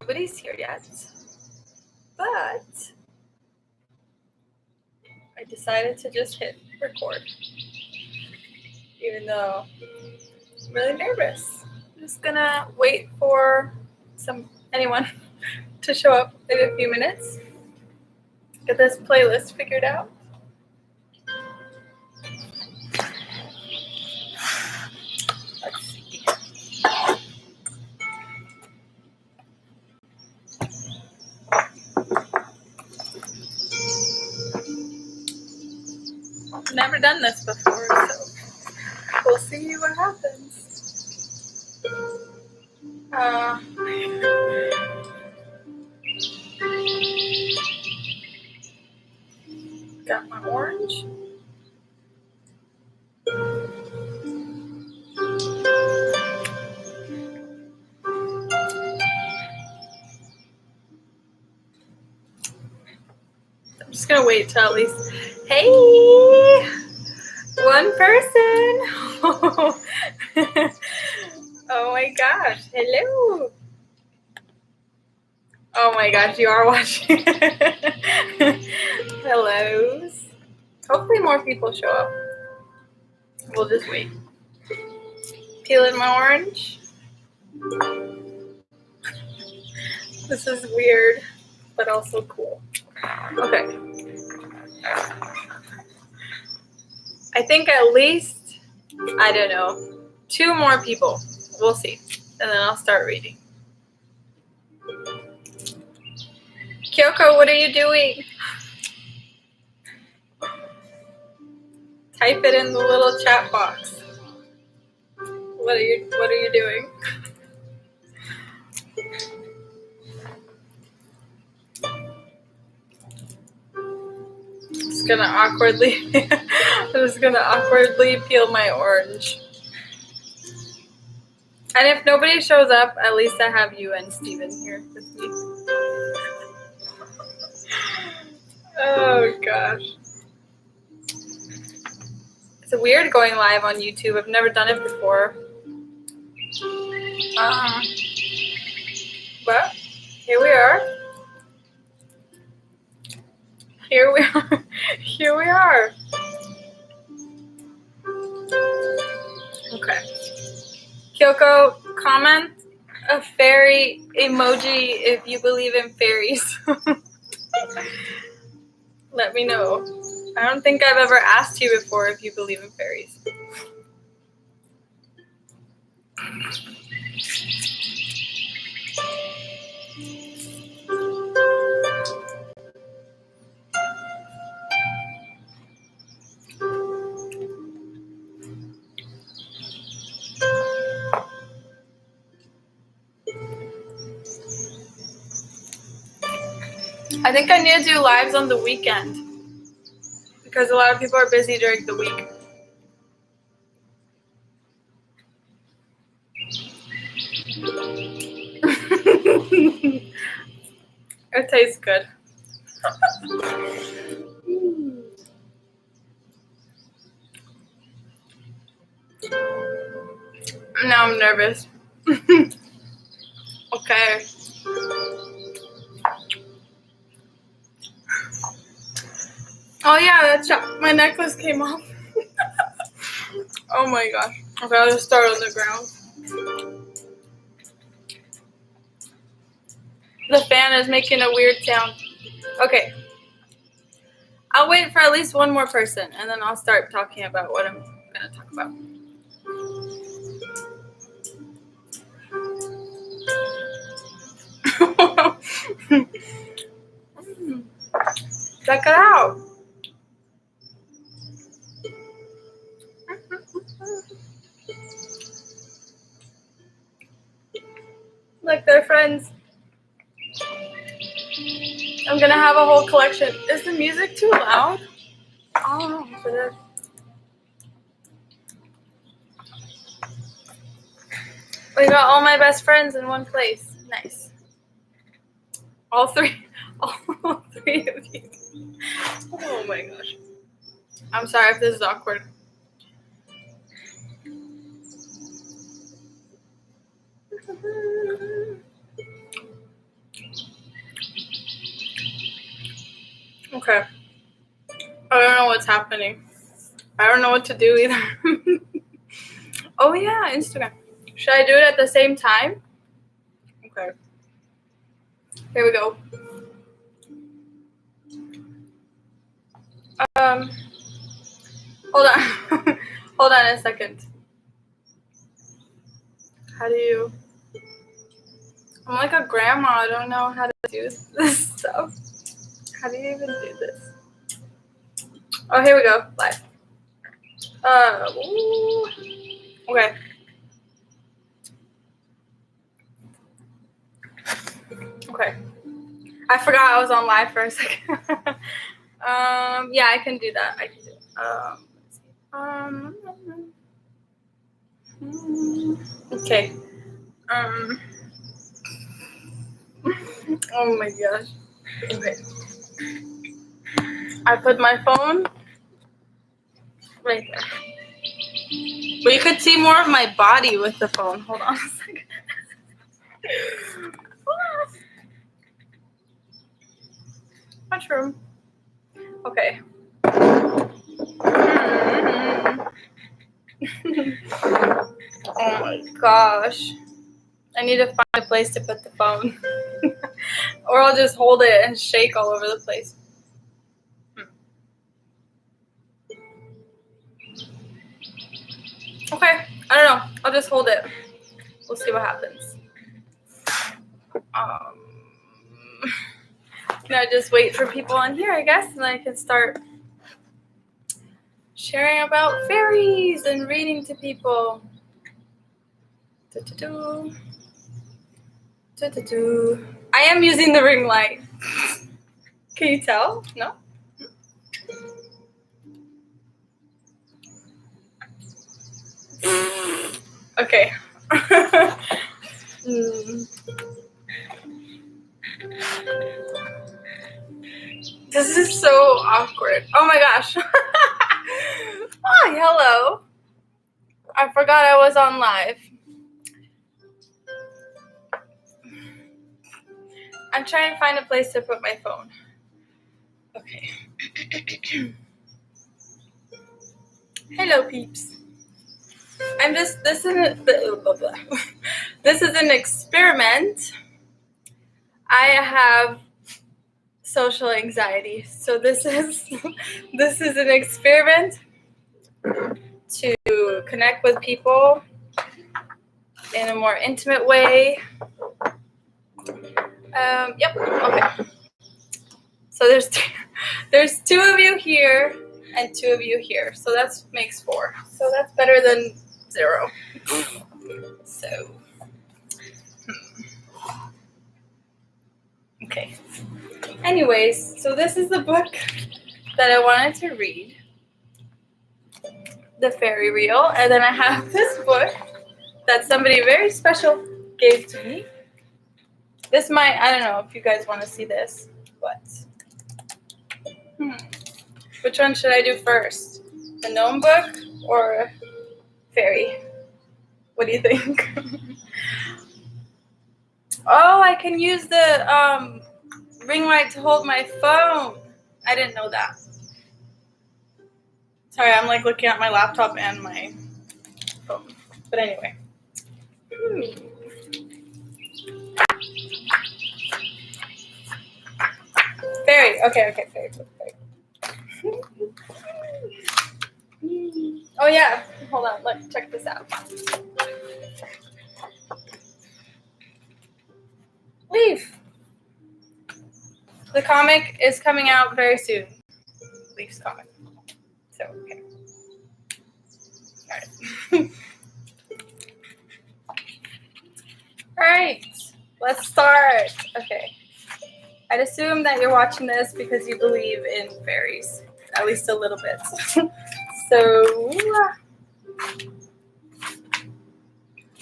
Nobody's here yet, but I decided to just hit record, even though I'm really nervous. I'm just gonna wait for anyone to show up in a few minutes. Get this playlist figured out. Let's see. I've never done this before, so we'll see what happens. Got my orange. I'm just gonna wait till at least. Hey, one person. Oh my gosh! Hello. Oh my gosh, you are watching. Hellos. Hopefully more people show up. We'll just wait. Peeling my orange. This is weird, but also cool. Okay. I think at least, I don't know, 2 more people. We'll see. And then I'll start reading. Kyoko, what are you doing? Type it in the little chat box. What are you doing? I'm just gonna awkwardly peel my orange. And if nobody shows up, at least I have you and Steven here with me. Oh gosh. It's weird going live on YouTube. I've never done it before. But here we are. Here we are. Okay. Kyoko, comment a fairy emoji if you believe in fairies. Let me know. I don't think I've ever asked you before if you believe in fairies. I think I need to do lives on the weekend because a lot of people are busy during the week. It tastes good. Now I'm nervous. Okay. Oh yeah, my necklace came off. Oh my gosh. Okay, I'll just start on the ground. The fan is making a weird sound. Okay. I'll wait for at least one more person, and then I'll start talking about what I'm going to talk about. Check it out. Look, they're friends. I'm going to have a whole collection. Is the music too loud? Oh, for this. We got all my best friends in one place. Nice. All three of you. Oh my gosh. I'm sorry if this is awkward. Okay. I don't know what's happening. I don't know what to do either. Oh yeah, Instagram. Should I do it at the same time? Okay. Here we go. Hold on. Hold on a second. How do you... I'm like a grandma. I don't know how to do this stuff. How do you even do this? Oh, here we go. Live. Ooh. Okay. Okay. I forgot I was on live for a second. Yeah, I can do that. I can do it. Okay. Oh my gosh. Okay. I put my phone right there. But you could see more of my body with the phone. Hold on a second. Mushroom. Okay. Oh my gosh. I need to find a place to put the phone. Or I'll just hold it and shake all over the place. Okay. I don't know. I'll just hold it. We'll see what happens. Can I just wait for people on here, I guess, and I can start sharing about fairies and reading to people. I am using the ring light. Can you tell? No? Okay. This is so awkward. Oh my gosh. Oh, hello. I forgot I was on live. I'm trying to find a place to put my phone. Okay. Hello, peeps. This is an experiment. I have social anxiety, so this is an experiment to connect with people in a more intimate way. Yep. Okay. So there's 2 of you here and 2 of you here, so that makes 4. So that's better than 0. So. Okay. Anyways, so this is the book that I wanted to read, The Fairy Reel, and then I have this book that somebody very special gave to me. This might, I don't know if you guys want to see this, but which one should I do first? The gnome book or fairy? What do you think? Oh, I can use the ring light to hold my phone. I didn't know that. Sorry, I'm like looking at my laptop and my phone. But anyway. Fairy. Okay, fairy. Oh yeah. Hold on, let's check this out. Leaf. The comic is coming out very soon. Leaf's comic. So, okay. Alright. Alright. Let's start. Okay. I'd assume that you're watching this because you believe in fairies. At least a little bit. So,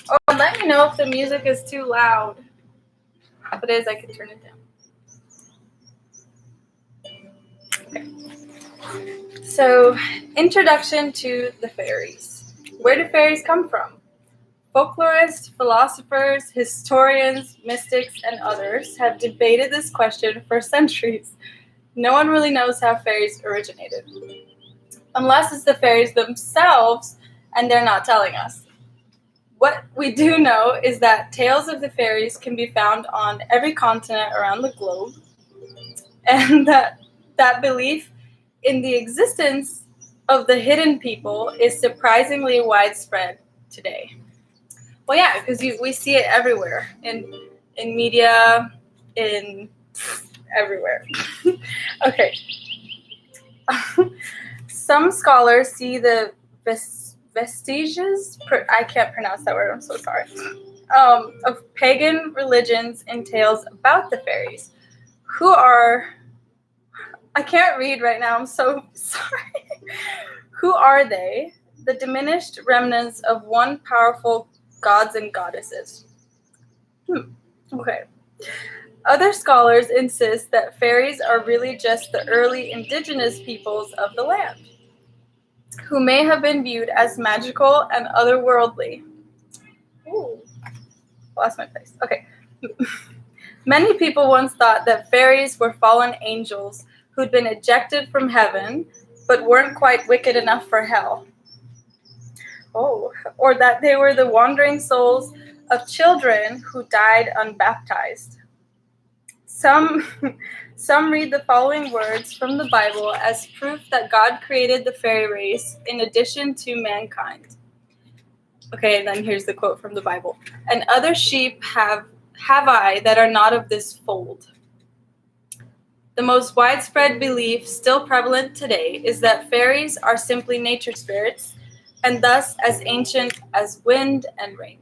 oh, and let me know if the music is too loud. If it is, I can turn it down. Okay. So, introduction to the fairies. Where do fairies come from? Folklorists, philosophers, historians, mystics, and others have debated this question for centuries. No one really knows how fairies originated, unless it's the fairies themselves and they're not telling us. What we do know is that tales of the fairies can be found on every continent around the globe, and that belief in the existence of the hidden people is surprisingly widespread today. Well, yeah, because we see it everywhere in media, in everywhere. Okay. Some scholars see the vestiges, I can't pronounce that word, I'm so sorry, of pagan religions in tales about the fairies, who are, I can't read right now, I'm so sorry. Who are they? The diminished remnants of one powerful gods and goddesses. Okay. Other scholars insist that fairies are really just the early indigenous peoples of the land, who may have been viewed as magical and otherworldly. Ooh, lost my place. Okay. Many people once thought that fairies were fallen angels who'd been ejected from heaven, but weren't quite wicked enough for hell. Oh, or that they were the wandering souls of children who died unbaptized. Some read the following words from the Bible as proof that God created the fairy race in addition to mankind. Okay, and then here's the quote from the Bible. And other sheep have I that are not of this fold. The most widespread belief still prevalent today is that fairies are simply nature spirits, and thus as ancient as wind and rain.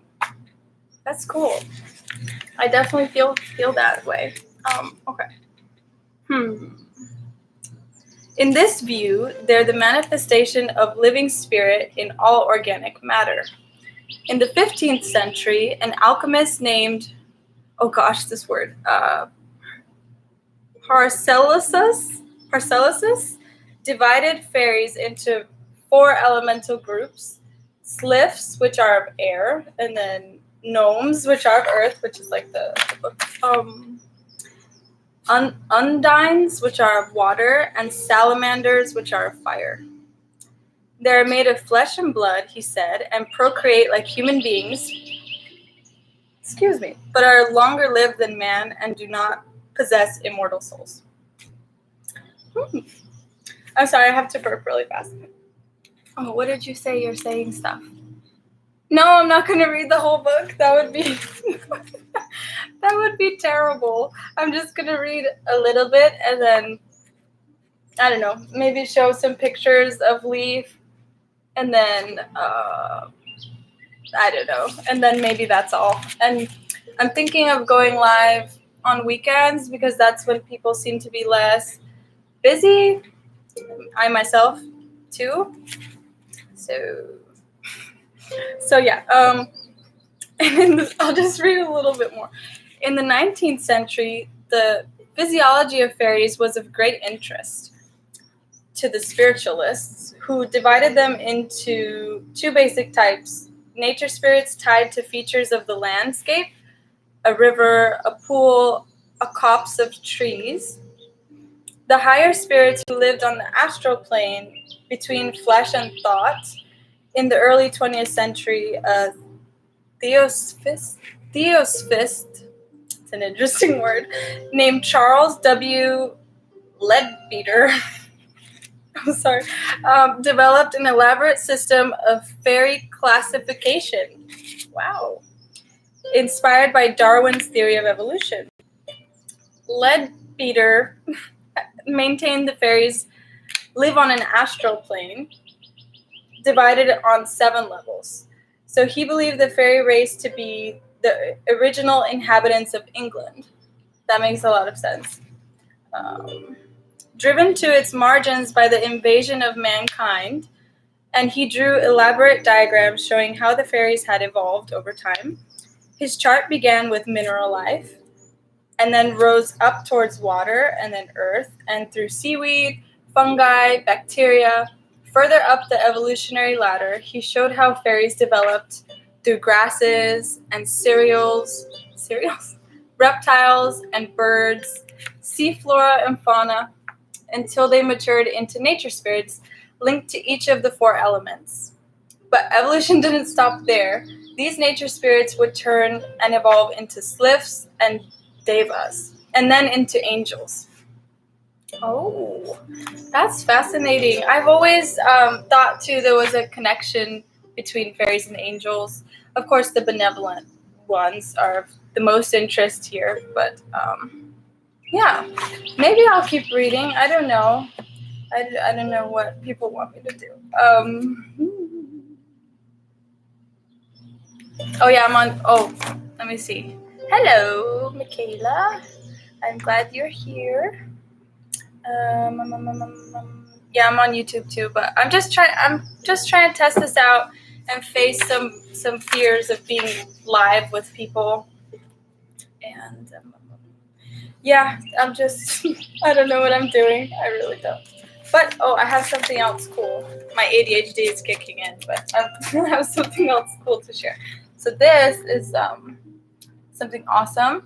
That's cool. I definitely feel that way. Okay. In this view, they're the manifestation of living spirit in all organic matter. In the 15th century, an alchemist named, this word, Paracelsus divided fairies into 4 elemental groups: sylphs, which are of air, and then gnomes, which are of earth, which is like the book. Undines, which are of water, and salamanders, which are of fire. They are made of flesh and blood, he said, and procreate like human beings, but are longer lived than man and do not possess immortal souls. I'm sorry, I have to burp really fast. Oh, what did you say? You're saying stuff. No, I'm not going to read the whole book. That would be that would be terrible. I'm just going to read a little bit and then, I don't know, maybe show some pictures of Leaf, and then, I don't know, and then maybe that's all. And I'm thinking of going live on weekends because that's when people seem to be less busy. I myself, too. So yeah, and I'll just read a little bit more. In the 19th century, the physiology of fairies was of great interest to the spiritualists, who divided them into 2 basic types: nature spirits tied to features of the landscape, a river, a pool, a copse of trees. The higher spirits who lived on the astral plane between flesh and thought. In the early 20th century, theosophist, it's an interesting word, named Charles W. Leadbeater, I'm sorry, developed an elaborate system of fairy classification. Wow. Inspired by Darwin's theory of evolution. Leadbeater maintained the fairies live on an astral plane, divided on 7 levels. So he believed the fairy race to be the original inhabitants of England. That makes a lot of sense. Driven to its margins by the invasion of mankind, and he drew elaborate diagrams showing how the fairies had evolved over time. His chart began with mineral life, and then rose up towards water, and then earth, and through seaweed, fungi, bacteria. Further up the evolutionary ladder, he showed how fairies developed through grasses and cereals, reptiles and birds, sea flora and fauna, until they matured into nature spirits linked to each of the 4 elements. But evolution didn't stop there. These nature spirits would turn and evolve into sylphs and devas, and then into angels. Oh, that's fascinating. I've always thought, too, there was a connection between fairies and angels. Of course, the benevolent ones are of the most interest here, but yeah, maybe I'll keep reading. I don't know. I don't know what people want me to do. Oh, yeah, I'm on. Oh, let me see. Hello, Michaela. I'm glad you're here. Yeah, I'm on YouTube too, but I'm just trying to test this out and face some fears of being live with people. And yeah, I'm just I don't know what I'm doing. I really don't. But I have something else cool. My ADHD is kicking in, but I have something else cool to share. So this is something awesome.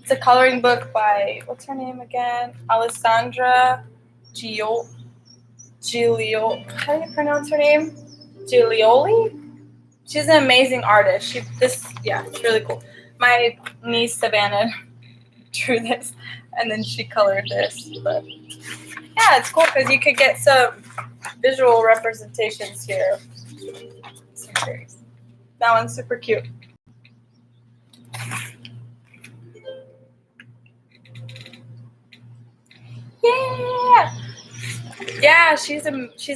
It's a coloring book by, what's her name again? Alessandra Giglio. How do you pronounce her name? Giglioli? She's an amazing artist. It's really cool. My niece Savannah drew this, and then she colored this. But yeah, it's cool because you could get some visual representations here. Some fairies. That one's super cute. Yeah. Yeah, she's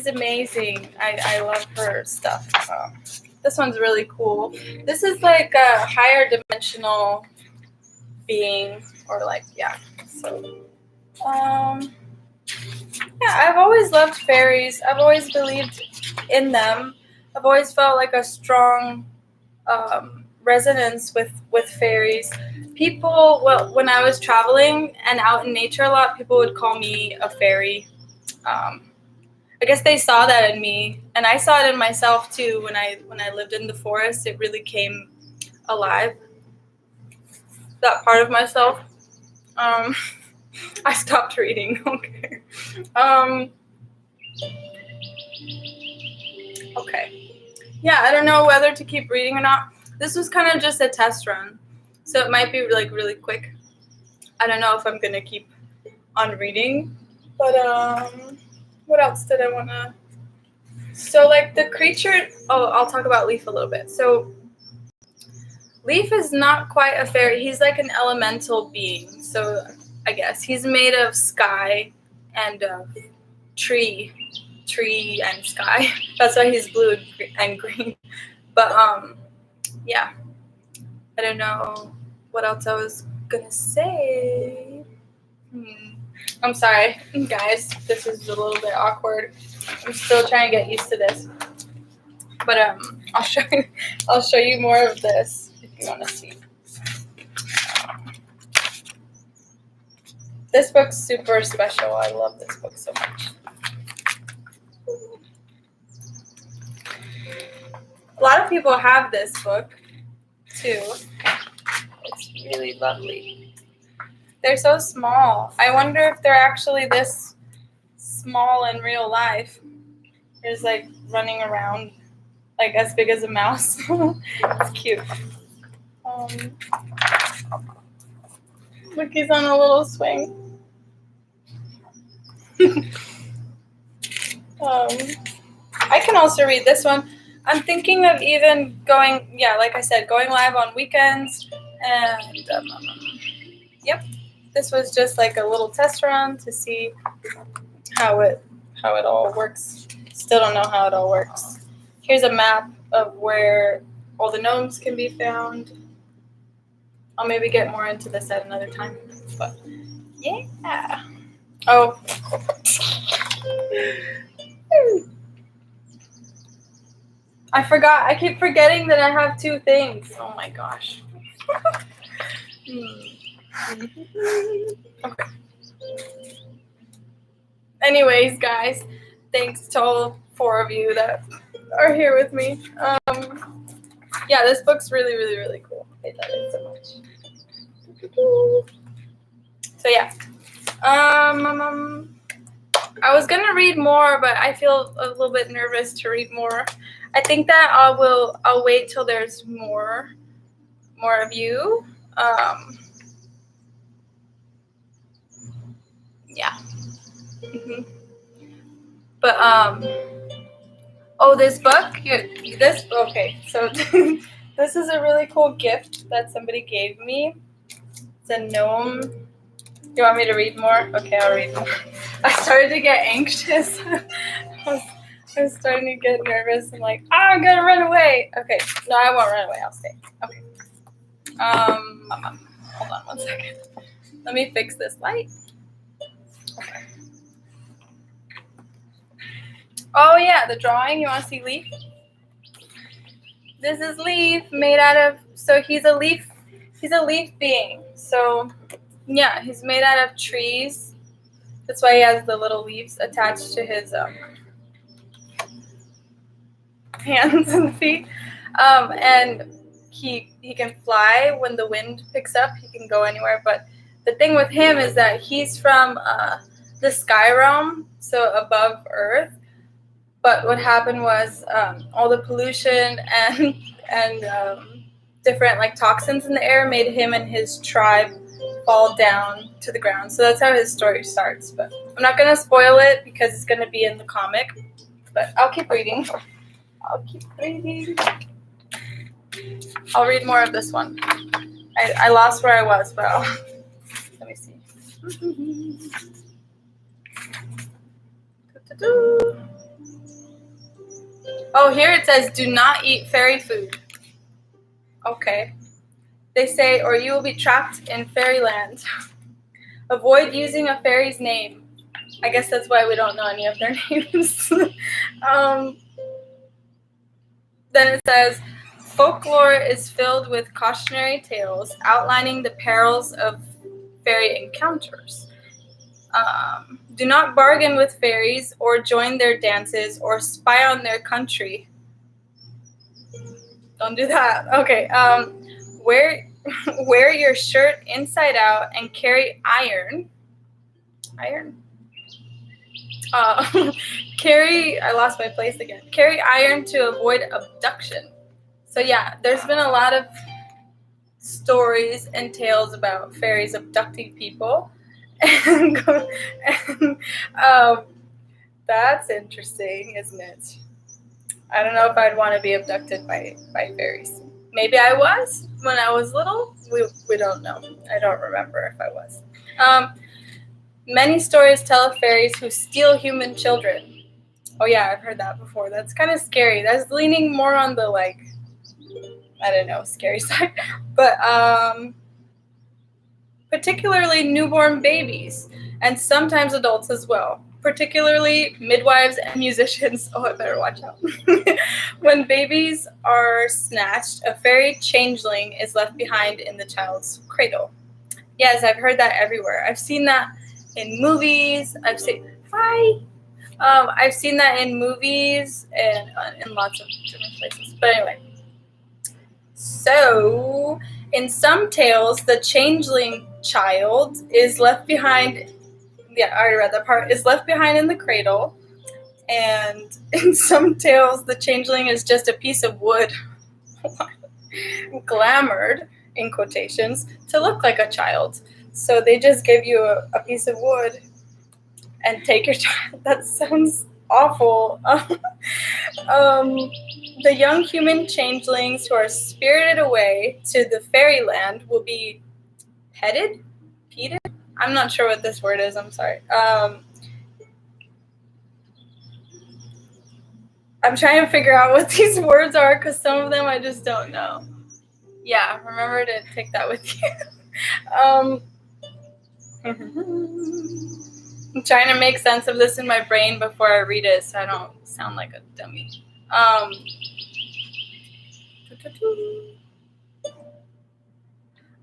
amazing. I love her stuff. This one's really cool. This is like a higher dimensional being, or So, I've always loved fairies. I've always believed in them. I've always felt like a strong resonance with fairies. People, when I was traveling and out in nature a lot, people would call me a fairy. I guess they saw that in me, and I saw it in myself too. When I lived in the forest, it really came alive. That part of myself. I stopped reading. Okay. Okay. Yeah, I don't know whether to keep reading or not. This was kind of just a test run, so it might be like really quick. I don't know if I'm gonna keep on reading, but what else did I wanna? So like the creature. Oh, I'll talk about Leaf a little bit. So Leaf is not quite a fairy. He's like an elemental being. So I guess he's made of sky and tree and sky. That's why he's blue and green. But yeah, I don't know what else I was gonna say. I'm sorry, guys. This is a little bit awkward. I'm still trying to get used to this. But I'll show you more of this if you want to see. This book's super special. I love this book so much. A lot of people have this book too. It's really lovely. They're so small. I wonder if they're actually this small in real life. There's like running around like as big as a mouse. It's cute. Look, he's on a little swing. I can also read this one. I'm thinking of even going, like I said, going live on weekends. And yep, this was just like a little test run to see how it all works. Still don't know how it all works. Here's a map of where all the gnomes can be found. I'll maybe get more into this at another time. But yeah. Oh. I forgot. I keep forgetting that I have 2 things. Oh my gosh. Okay. Anyways, guys, thanks to all 4 of you that are here with me. Yeah, this book's really, really, really cool. I love it so much. So yeah. I was gonna read more, but I feel a little bit nervous to read more. I think that I'll wait till there's more of you. Yeah. hmm But oh, this book. This okay. So this is a really cool gift that somebody gave me. It's a gnome. You want me to read more? Okay, I'll read more. I started to get anxious. I was starting to get nervous. I'm like, oh, I'm gonna run away. Okay, no, I won't run away. I'll stay. Okay. Hold on 1 second. Let me fix this light. Okay. Oh yeah, the drawing. You want to see Leaf? This is Leaf, made out of. So he's a leaf. He's a leaf being. So yeah, he's made out of trees. That's why he has the little leaves attached to his hands and feet. And he can fly when the wind picks up. He can go anywhere. But the thing with him is that he's from the sky realm, so above Earth. But what happened was all the pollution and different like toxins in the air made him and his tribe fall down to the ground. So that's how his story starts. But I'm not gonna spoil it because it's gonna be in the comic. But I'll keep reading. I'll read more of this one. I lost where I was, but let me see. Oh, here it says, do not eat fairy food. Okay. They say, or you will be trapped in fairyland. Avoid using a fairy's name. I guess that's why we don't know any of their names. Then it says, folklore is filled with cautionary tales outlining the perils of fairy encounters. Do not bargain with fairies or join their dances or spy on their country. Don't do that. Okay. Wear your shirt inside out and carry iron. Iron? I lost my place again. Carry iron to avoid abduction. So yeah, there's been a lot of stories and tales about fairies abducting people. And that's interesting, isn't it? I don't know if I'd want to be abducted by fairies. Maybe I was when I was little. We don't know. I don't remember if I was. Many stories tell of fairies who steal human children. Oh yeah, I've heard that before. That's kind of scary. That's leaning more on the I don't know, scary side. But particularly newborn babies and sometimes adults as well. Particularly midwives and musicians. Oh, I better watch out. When babies are snatched, a fairy changeling is left behind in the child's cradle. Yes, I've heard that everywhere. I've seen that in movies. I've seen that in movies and in lots of different places. But anyway, so in some tales, the changeling child is left behind. Yeah, I already read that part. Is left behind in the cradle, and in some tales, the changeling is just a piece of wood, glamored in quotations, to look like a child. So they just give you a piece of wood and take your child. That sounds awful. The young human changelings who are spirited away to the fairyland will be petted? I'm not sure what this word is. I'm sorry. I'm trying to figure out what these words are because some of them I just don't know. Yeah, remember to take that with you. I'm trying to make sense of this in my brain before I read it so I don't sound like a dummy.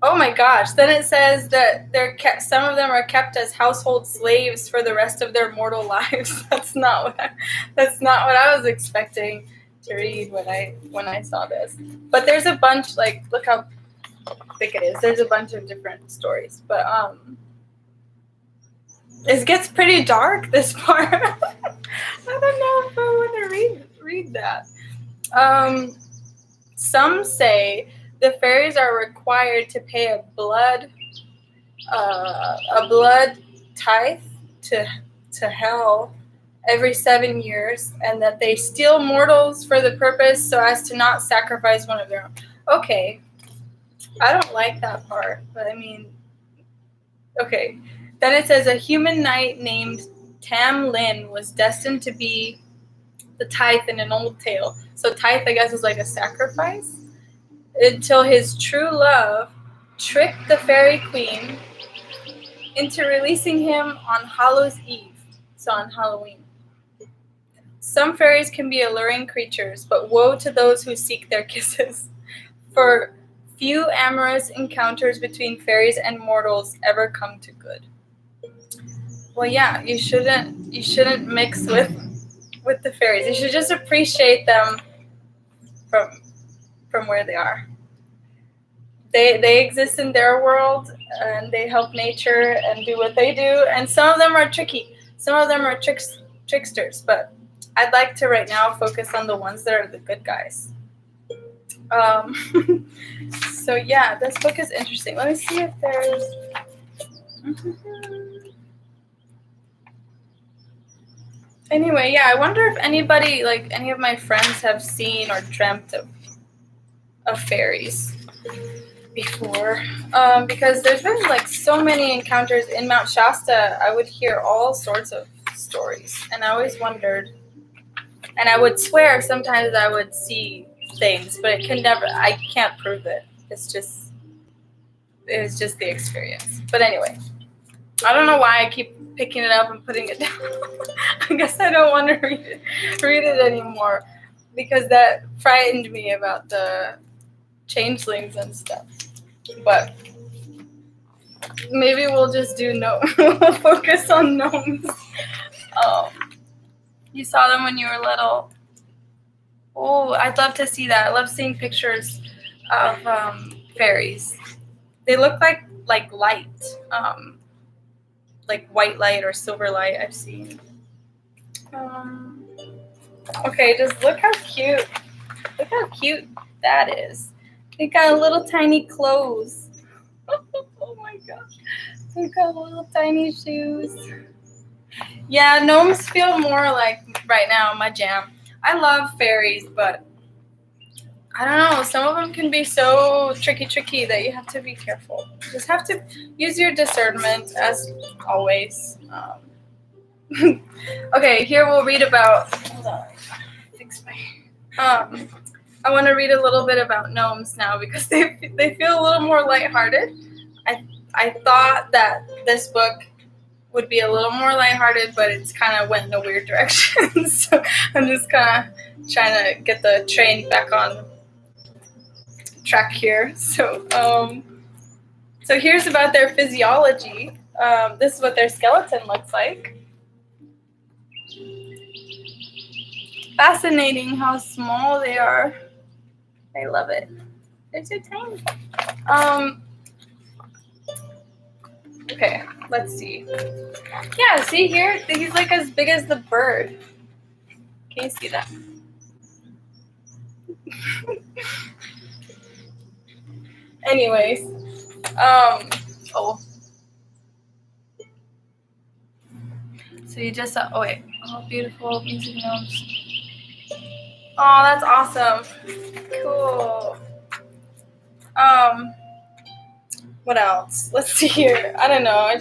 Oh my gosh. Then it says that some of them are kept as household slaves for the rest of their mortal lives. That's not what I was expecting to read when I saw this. But there's a bunch, look how thick it is. There's a bunch of different stories. But It gets pretty dark, this part. I don't know if I want to read that. Some say the fairies are required to pay a blood tithe to hell every 7 years, and that they steal mortals for the purpose so as to not sacrifice one of their own. Okay, I don't like that part, but I mean, okay. Then it says a human knight named Tam Lin was destined to be the tithe in an old tale. So tithe, I guess, is like a sacrifice. Until his true love tricked the fairy queen into releasing him on Hallows Eve, so on Halloween. Some fairies can be alluring creatures, but woe to those who seek their kisses. For few amorous encounters between fairies and mortals ever come to good. Well, yeah, you shouldn't mix with the fairies. You should just appreciate them from where they are. They exist in their world, and they help nature and do what they do. And some of them are tricky. Some of them are tricksters. But I'd like to right now focus on the ones that are the good guys. So yeah, this book is interesting. Let me see if there's. Anyway, yeah, I wonder if anybody, like any of my friends, have seen or dreamt of fairies before, because there's been like so many encounters in Mount Shasta. I would hear all sorts of stories, and I always wondered, and I would swear sometimes I would see things, but I can't prove it. It was just the experience. But anyway, I don't know why I keep picking it up and putting it down. I guess I don't want to read it anymore, because that frightened me about the changelings and stuff. But maybe we'll just do we'll focus on gnomes. You saw them when you were little. Oh, I'd love to see that. I love seeing pictures of fairies. They look like light, like white light or silver light. I've seen. Okay, just look how cute. Look how cute that is. They got little tiny clothes. Oh my gosh. They got little tiny shoes. Yeah, gnomes feel more like, right now, my jam. I love fairies, but I don't know. Some of them can be so tricky that you have to be careful. Just have to use your discernment, as always. Okay, here we'll read about. Hold on. Fix my. I want to read a little bit about gnomes now, because they feel a little more lighthearted. I thought that this book would be a little more lighthearted, but it's kind of went in a weird direction. So I'm just kind of trying to get the train back on track here. So so here's about their physiology. This is what their skeleton looks like. Fascinating how small they are. I love it. They're so tiny. Okay, let's see. Yeah, see here? He's like as big as the bird. Can you see that? Anyways, oh. So you just saw, oh wait, oh, beautiful music gnomes. Oh, that's awesome. Cool. What else? Let's see here. I don't know.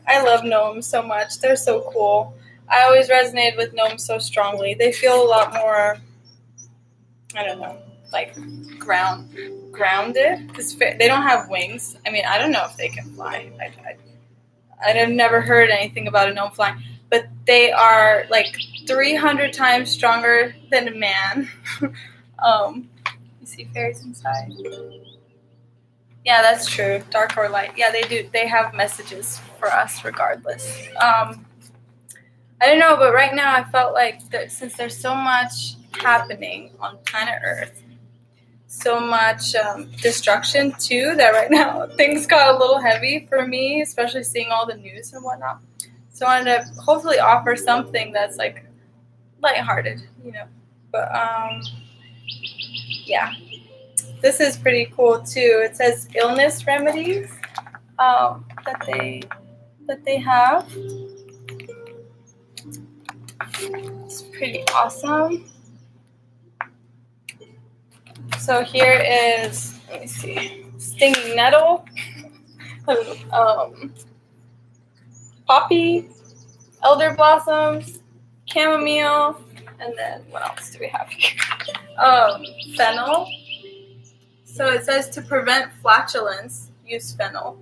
I love gnomes so much. They're so cool. I always resonated with gnomes so strongly. They feel a lot more, I don't know, like grounded, because they don't have wings. I mean, I don't know if they can fly. I've never heard anything about a gnome flying, but they are like 300 times stronger than a man. You see fairies inside? Yeah, that's true. Dark or light. Yeah, they do. They have messages for us regardless. I don't know, but right now I felt like that since there's so much happening on planet Earth, so much destruction too that right now things got a little heavy for me, especially seeing all the news and whatnot. So I wanted to hopefully offer something that's like lighthearted, you know. But yeah, this is pretty cool too. It says illness remedies that they have. It's pretty awesome. So here is, let me see, stinging nettle, poppy, elder blossoms, chamomile, and then what else do we have here? Fennel. So it says to prevent flatulence, use fennel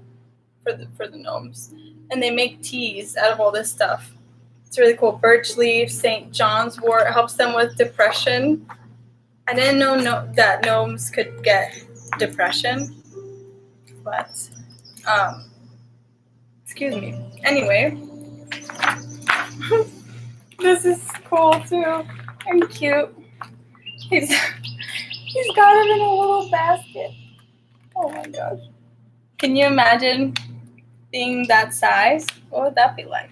for the gnomes, and they make teas out of all this stuff. It's really cool. Birch leaf, St. John's wort helps them with depression. I didn't know that gnomes could get depression, but excuse me. Anyway, this is cool too and cute. He's got him in a little basket. Oh my gosh! Can you imagine being that size? What would that be like?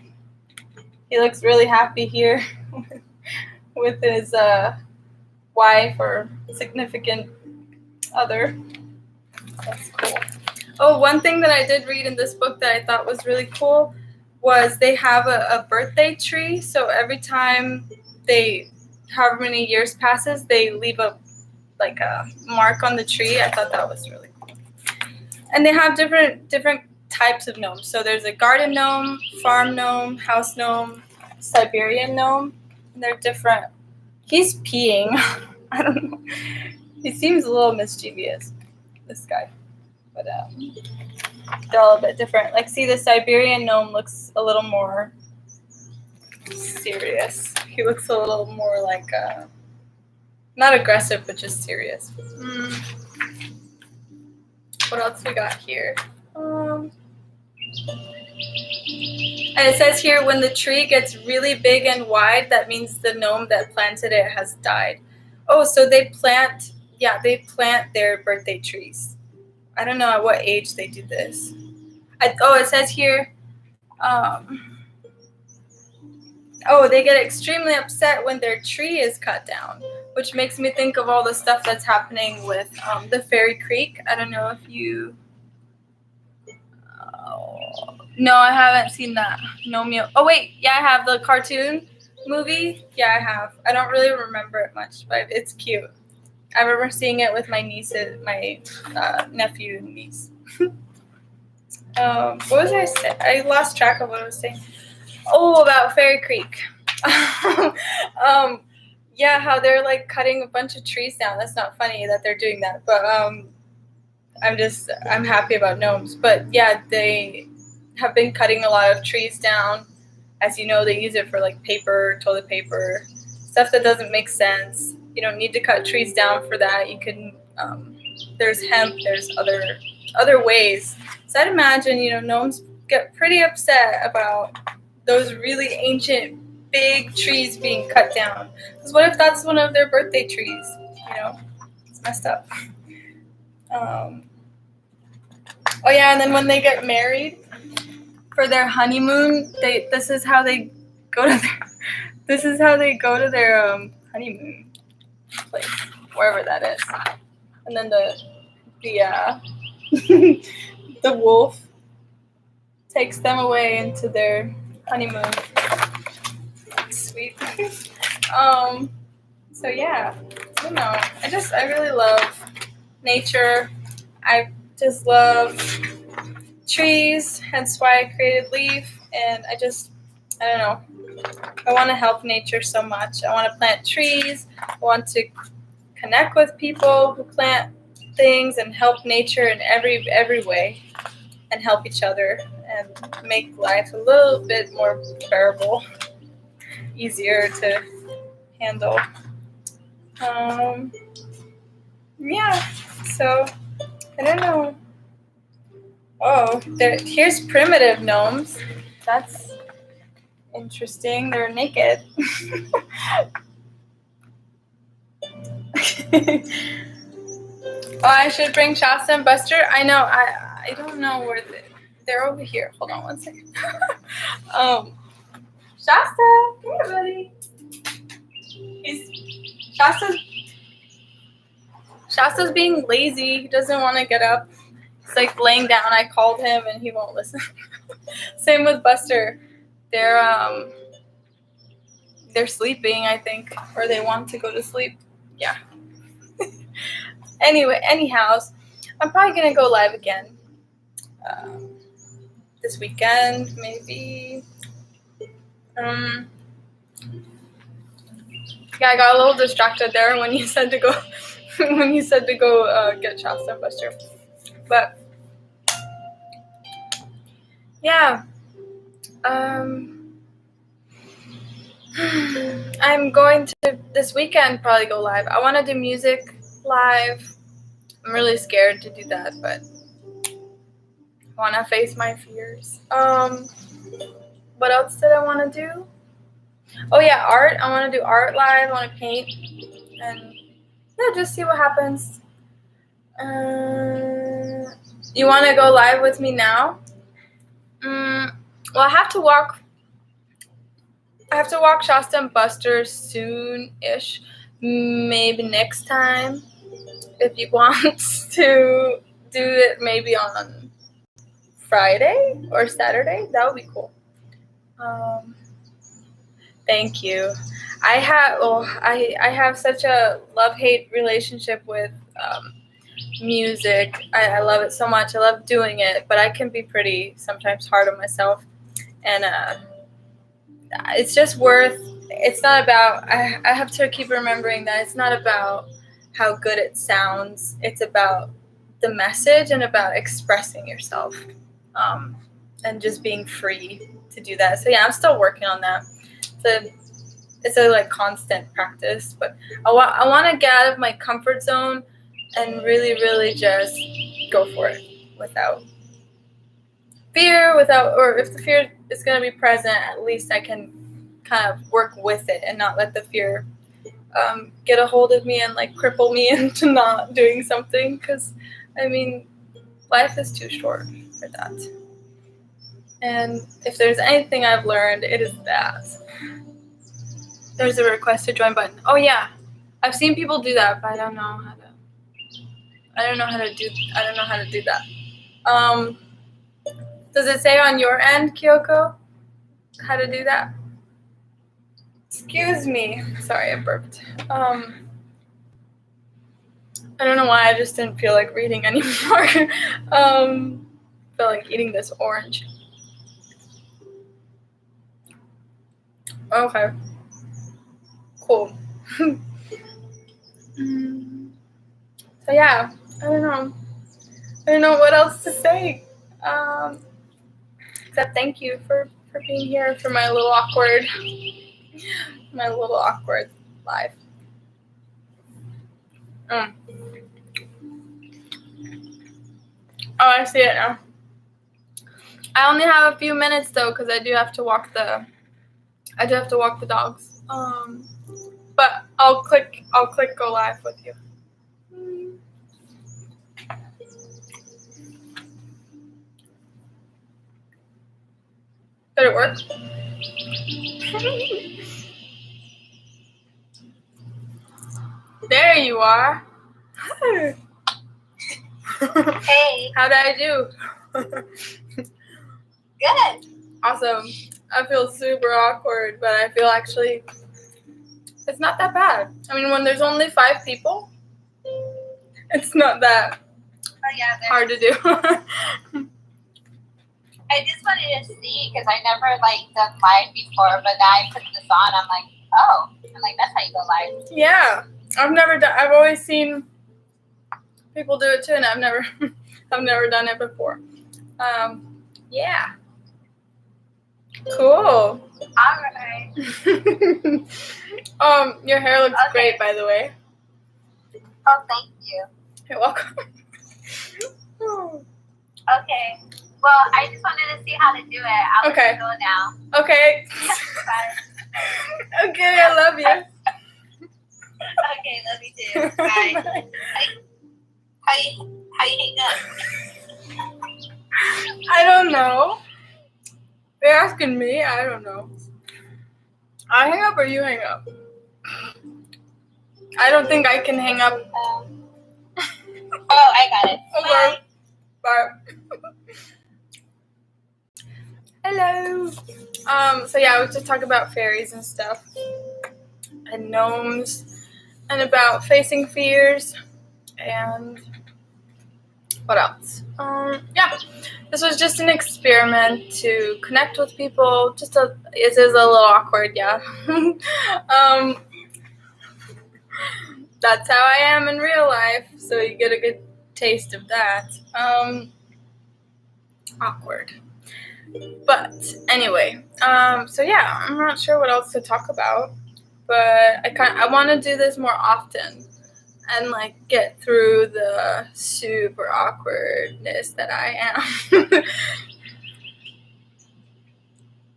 He looks really happy here with his wife or significant other. That's cool. Oh, one thing that I did read in this book that I thought was really cool was they have a birthday tree. So every time however many years passes, they leave a mark on the tree. I thought that was really cool. And they have different types of gnomes. So there's a garden gnome, farm gnome, house gnome, Siberian gnome. And they're different. He's peeing. I don't know. He seems a little mischievous, this guy. But they're all a bit different. Like, see, the Siberian gnome looks a little more serious. He looks a little more like, not aggressive, but just serious. What else we got here? And it says here, when the tree gets really big and wide, that means the gnome that planted it has died. Oh, so they plant their birthday trees. I don't know at what age they do this. It says here, they get extremely upset when their tree is cut down, which makes me think of all the stuff that's happening with the Fairy Creek. I don't know if you... no, I haven't seen that. Oh, wait. Yeah, I have the cartoon movie. Yeah, I have. I don't really remember it much, but it's cute. I remember seeing it with my nieces, my nephew and niece. What was I saying? I lost track of what I was saying. Oh, about Fairy Creek. Yeah, how they're like cutting a bunch of trees down. That's not funny that they're doing that, but I'm happy about gnomes. But yeah, they have been cutting a lot of trees down. As you know, they use it for like paper, toilet paper, stuff that doesn't make sense. You don't need to cut trees down for that. You can, there's hemp, there's other ways. So I'd imagine, gnomes get pretty upset about those really ancient big trees being cut down. Because what if that's one of their birthday trees? It's messed up. Oh yeah, and then when they get married for their honeymoon, this is how they go to their honeymoon place, wherever that is. And then the the wolf takes them away into their honeymoon. Sweet. So yeah, I don't know. I really love nature. I just love trees, hence why I created Leaf. And I don't know. I want to help nature so much. I want to plant trees. I want to connect with people who plant things and help nature in every way, and help each other and make life a little bit more bearable, easier to handle. Yeah, so I don't know. Oh, here's primitive gnomes. That's interesting. They're naked. Oh, I should bring Shasta and Buster. I know. I don't know where they're over here. Hold on one second. Shasta, come here, buddy. Shasta's being lazy. He doesn't want to get up. He's like laying down. I called him and he won't listen. Same with Buster. They're sleeping, I think, or they want to go to sleep. Yeah. Anyhow, I'm probably gonna go live again this weekend, maybe. Yeah, I got a little distracted there when you said to go get Shasta and Buster. But yeah, I'm going to this weekend probably go live. I want to do music live. I'm really scared to do that, but I want to face my fears. What else did I want to do? Oh yeah, art. I want to do art live. I want to paint, and yeah, just see what happens. You want to go live with me now? Well, I have to walk Shasta and Buster soon-ish. Maybe next time. If you want to do it maybe on Friday or Saturday, that would be cool. Thank you. I have such a love-hate relationship with music. I love it so much. I love doing it, but I can be pretty sometimes hard on myself. And it's just it's not about, I have to keep remembering that it's not about how good it sounds. It's about the message and about expressing yourself and just being free to do that. So yeah, I'm still working on that. It's a like constant practice, but I want to get out of my comfort zone and really, really just go for it without fear, or if the fear is going to be present, at least I can kind of work with it and not let the fear get a hold of me and like cripple me into not doing something, because I mean, life is too short for that. And if there's anything I've learned, it is that. There's a request to join button. Oh yeah, I've seen people do that, but I don't know how to do that. Does it say on your end, Kyoko, how to do that? Excuse me. Sorry, I burped. I don't know why, I just didn't feel like reading anymore. Felt like eating this orange. Okay. Cool. So yeah, I don't know what else to say. Except thank you for being here for my little awkward life. Oh, I see it now. I only have a few minutes though, because I do have to walk the dogs. But I'll click go live with you. Did it work? There you are. Hey. How did I do? Good. Awesome. I feel super awkward, but I feel actually it's not that bad. I mean, when there's only 5 people, it's not that hard to do. I just wanted to see, because I never done live before, but now I put this on, I'm like, oh, that's how you go live. Yeah, I've always seen people do it too, and I've never done it before. Yeah. Cool. Alright. Your hair looks great, by the way. Oh, thank you. You're welcome. Okay. Well, I just wanted to see how to do it. I'll let you go now. Okay. Bye. Okay, I love you. Okay, love you too. Bye. Bye. How you hang up? I don't know. You're asking me? I don't know. I hang up or you hang up? I don't think I can hang up. I got it. Okay. Bye. Hello. So yeah, I was just talking about fairies and stuff. And gnomes. And about facing fears. And what else? Yeah. This was just an experiment to connect with people. It is a little awkward, yeah. That's how I am in real life, so you get a good taste of that. Awkward. But anyway, so yeah, I'm not sure what else to talk about, but I want to do this more often and like get through the super awkwardness that I am.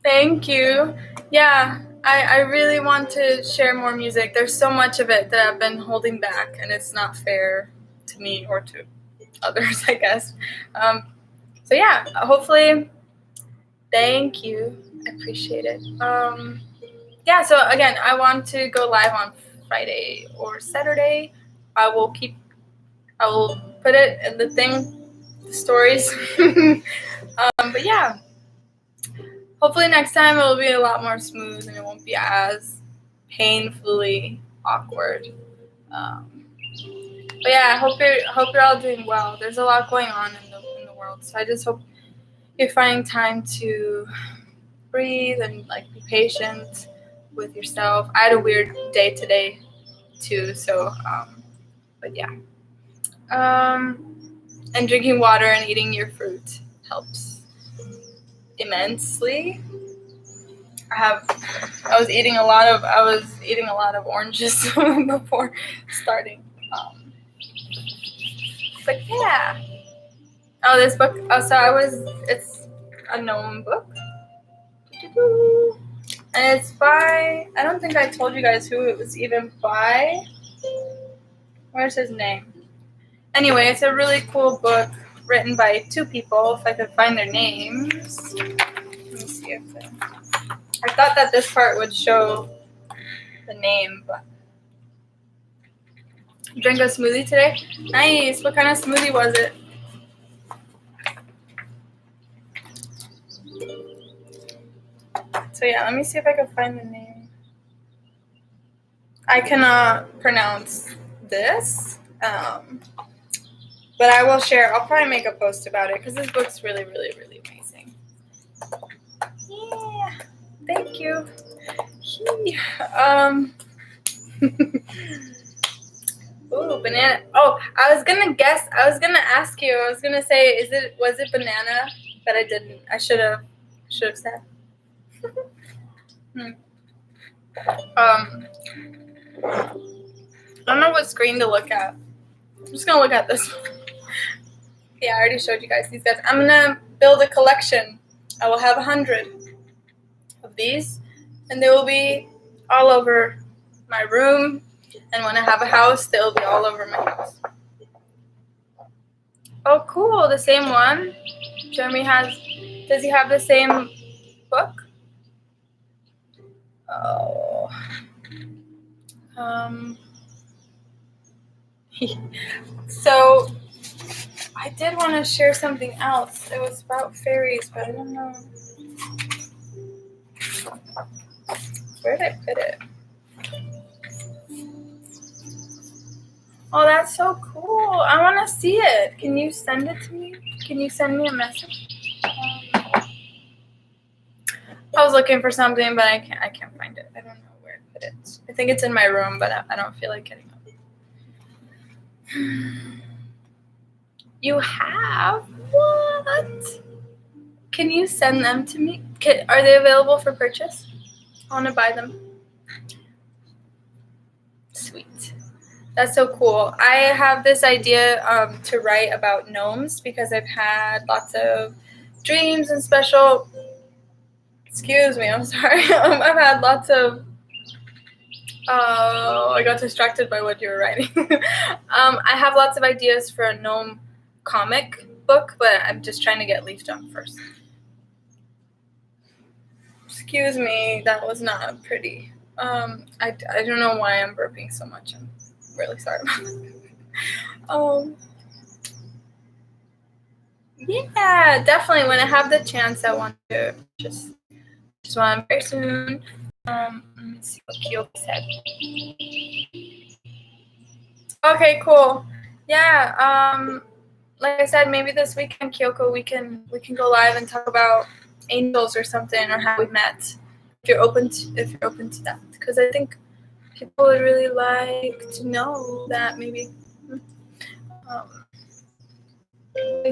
Thank you. Yeah, I really want to share more music. There's so much of it that I've been holding back, and it's not fair to me or to others, I guess. So yeah, hopefully, thank you. I appreciate it. Yeah, so again, I want to go live on Friday or Saturday. I will put it in the stories. But yeah. Hopefully next time it'll be a lot more smooth and it won't be as painfully awkward. But yeah, I hope you're all doing well. There's a lot going on in the world, so I just hope you're finding time to breathe and like be patient with yourself. I had a weird day today too, so but yeah. And drinking water and eating your fruit helps immensely. I was eating a lot of oranges before starting. But yeah. Oh, this book. It's a gnome book. And it's by, I don't think I told you guys who it was even by. Where's his name? Anyway, it's a really cool book written by two people, if I could find their names. Let me see if I thought that this part would show the name, but drink a smoothie today? Nice. What kind of smoothie was it? So yeah, let me see if I can find the name. I cannot pronounce this, but I will share. I'll probably make a post about it because this book's really, really, really amazing. Yeah, thank you. Ooh, banana. Oh, I was gonna ask you. I was gonna say, was it banana? But I didn't. I should have said. I don't know what screen to look at. I'm just gonna look at this one. Yeah, I already showed you guys these guys. I'm gonna build a collection. I will have 100 of these, and they will be all over my room. And when I have a house, they'll be all over my house. Oh, cool! The same one. Jeremy has. Does he have the same book? Oh. So I did want to share something else. It was about fairies, but I don't know. Where did I put it? Oh, that's so cool. I want to see it. Can you send it to me? Can you send me a message? I was looking for something, but I can't find it. I don't know where I put it. I think it's in my room, but I don't feel like getting up. You have? What? Can you send them to me? Are they available for purchase? I want to buy them. Sweet. That's so cool. I have this idea to write about gnomes because I've had lots of dreams and special. Excuse me, I'm sorry. I've had lots of Oh, I got distracted by what you were writing. I have lots of ideas for a gnome comic book, but I'm just trying to get Leaf Jump first. Excuse me, that was not pretty. I don't know why I'm burping so much. I'm really sorry about it. Yeah, definitely. When I have the chance, I want to just one very soon. Let me see what Kyo said. Okay, cool. Yeah. Like I said, maybe this weekend, Kyoko, we can go live and talk about angels or something, or how we met. If you're open to that, because I think people would really like to know that maybe.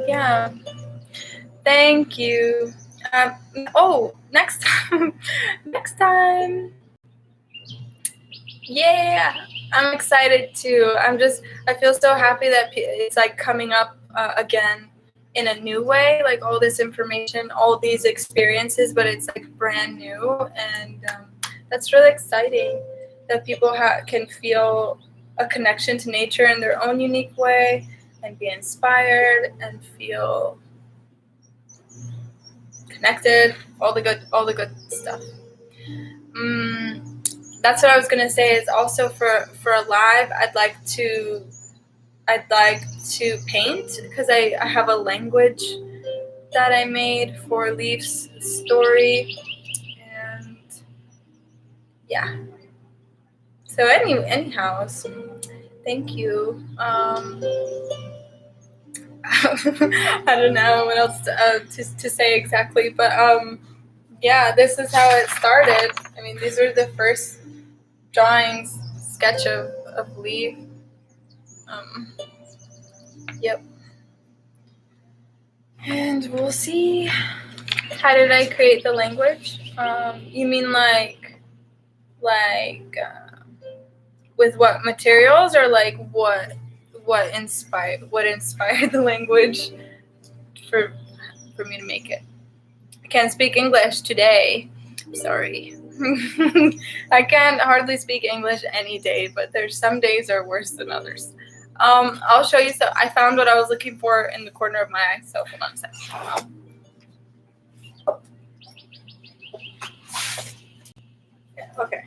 Yeah. Thank you. Next time. Next time. Yeah, I'm excited too. I feel so happy that it's like coming up again in a new way, like all this information, all these experiences, but it's like brand new. And that's really exciting that people can feel a connection to nature in their own unique way and be inspired and feel connected, all the good stuff. That's what I was gonna say. Is also for a live, I'd like to paint, because I have a language that I made for Leaf's story, and yeah. So anyhow, thank you. I don't know what else to say exactly, but yeah, this is how it started. I mean, these were the first drawings, sketch of Leaf. Yep. And we'll see. How did I create the language? You mean like with what materials, or like what inspired the language for me to make it? I can't speak English today. I'm sorry. I can't hardly speak English any day, but there's some days are worse than others. I'll show you. So I found what I was looking for in the corner of my eye. So hold on a second. Okay.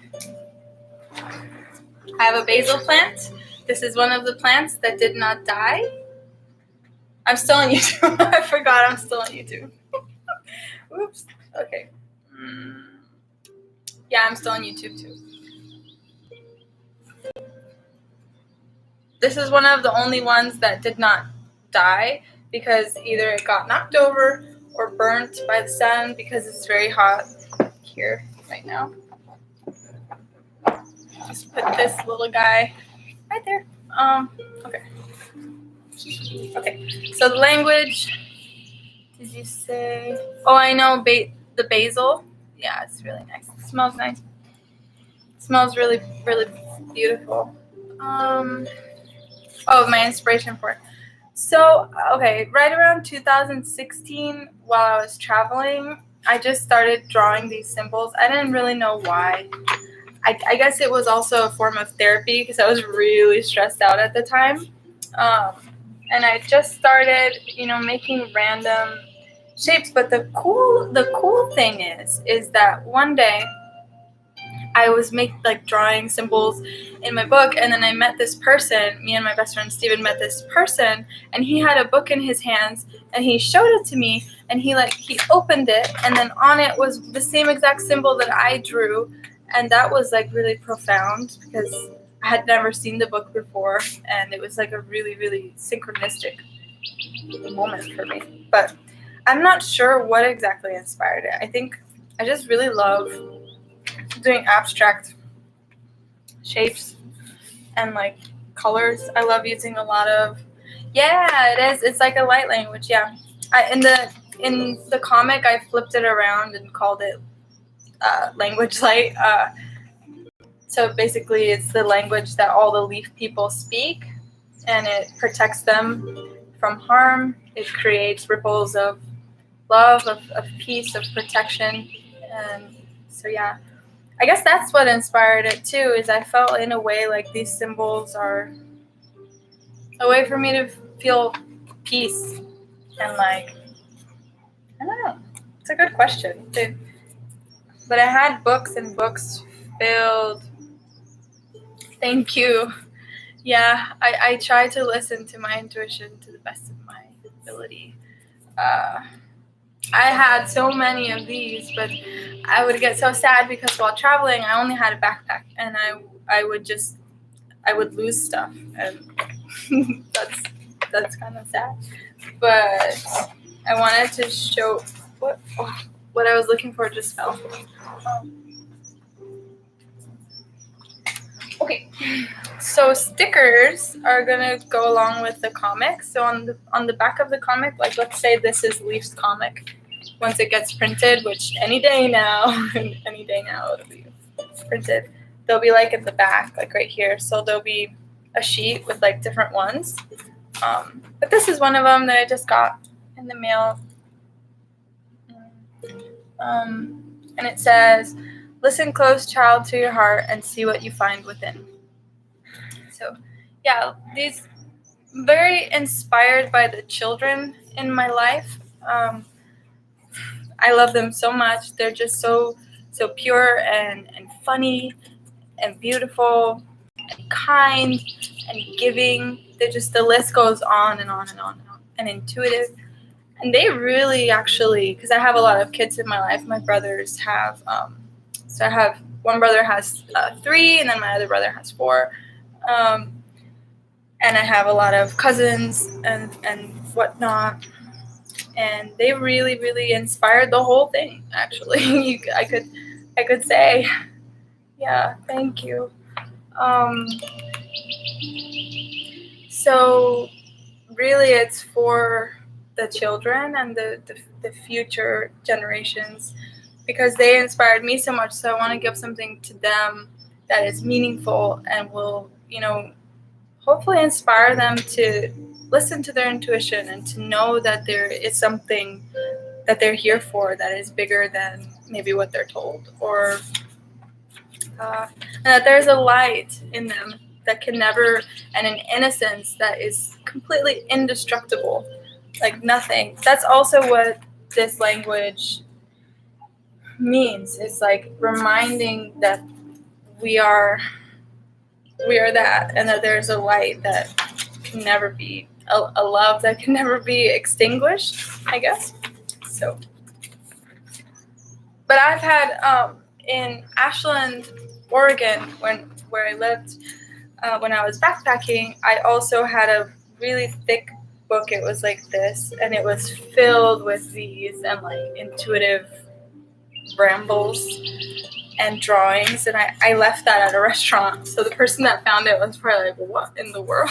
I have a basil plant. This is one of the plants that did not die. I'm still on YouTube. I forgot I'm still on YouTube. Oops. Okay. Yeah, I'm still on YouTube too. This is one of the only ones that did not die, because either it got knocked over or burnt by the sun, because it's very hot here right now. Just put this little guy right there. Okay. Okay. So the language. Did you say? Oh, I know the basil. Yeah, it's really nice. It smells nice. It smells really, really beautiful. My inspiration for it. So, okay, right around 2016, while I was traveling, I just started drawing these symbols. I didn't really know why. I guess it was also a form of therapy, because I was really stressed out at the time. And I just started, making random shapes. But the cool thing is that one day I was drawing symbols in my book, and then I met this person. Me and my best friend Steven met this person, and he had a book in his hands, and he showed it to me, and he opened it, and then on it was the same exact symbol that I drew, and that was really profound, because I had never seen the book before, and it was a really, really synchronistic moment for me. But I'm not sure what exactly inspired it. I think I just really love doing abstract shapes and colors. I love using a lot of it is. It's like a light language. Yeah. In the comic, I flipped it around and called it language light. So basically, it's the language that all the leaf people speak, and it protects them from harm. It creates ripples of love, of peace, of protection, and so yeah. I guess that's what inspired it too, is I felt in a way like these symbols are a way for me to feel peace and like, I don't know. It's a good question. But I had books and books filled. Thank you. Yeah, I try to listen to my intuition to the best of my ability. I had so many of these, but I would get so sad because while traveling, I only had a backpack, and I would lose stuff, and that's kind of sad. But I wanted to show what I was looking for just fell. Okay, so stickers are gonna go along with the comic. So on the back of the comic, like let's say this is Leaf's comic. Once it gets printed, which any day now it'll be printed. They'll be like at the back, like right here. So there'll be a sheet with like different ones. But this is one of them that I just got in the mail. And it says, "Listen close, child, to your heart and see what you find within." So, yeah, these very inspired by the children in my life. I love them so much. They're just so pure and funny and beautiful and kind and giving. They're just, the list goes on and on and on and on, and intuitive. And they really actually, because I have a lot of kids in my life. My brothers have, so I have one brother has 3, and then my other brother has 4. And I have a lot of cousins and whatnot. And they really, really inspired the whole thing, actually. I could say. Yeah, thank you. So really it's for the children and the future generations, because they inspired me so much. So I want to give something to them that is meaningful and will, hopefully inspire them to listen to their intuition and to know that there is something that they're here for that is bigger than maybe what they're told, or and that there's a light in them that can never, and an innocence that is completely indestructible, like nothing. That's also what this language means. It's like reminding that we are that, and that there's a light that can never be, a love that can never be extinguished, I guess. So, but I've had in Ashland, Oregon, where I lived, when I was backpacking, I also had a really thick book. It was like this, and it was filled with these and like intuitive rambles and drawings, and I left that at a restaurant. So the person that found it was probably like, "What in the world?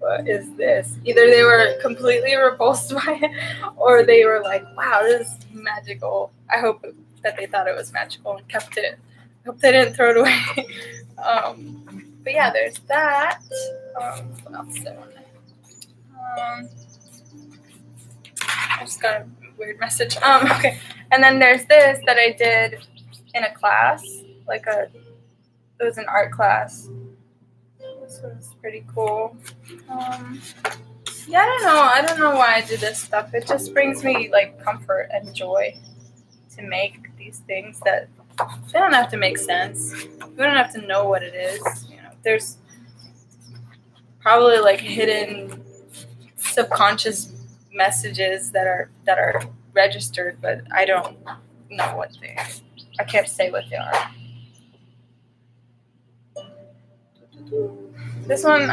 What is this?" Either they were completely repulsed by it, or they were like, "Wow, this is magical." I hope that they thought it was magical and kept it. I hope they didn't throw it away. But yeah, there's that. What else did I want to? I just got a weird message. Okay, and then there's this that I did in a class, it was an art class. This was pretty cool. Yeah, I don't know why I do this stuff. It just brings me like comfort and joy to make these things that they don't have to make sense. We don't have to know what it is. There's probably like hidden subconscious messages that are registered, but I don't know what they are. I can't say what they are. This one,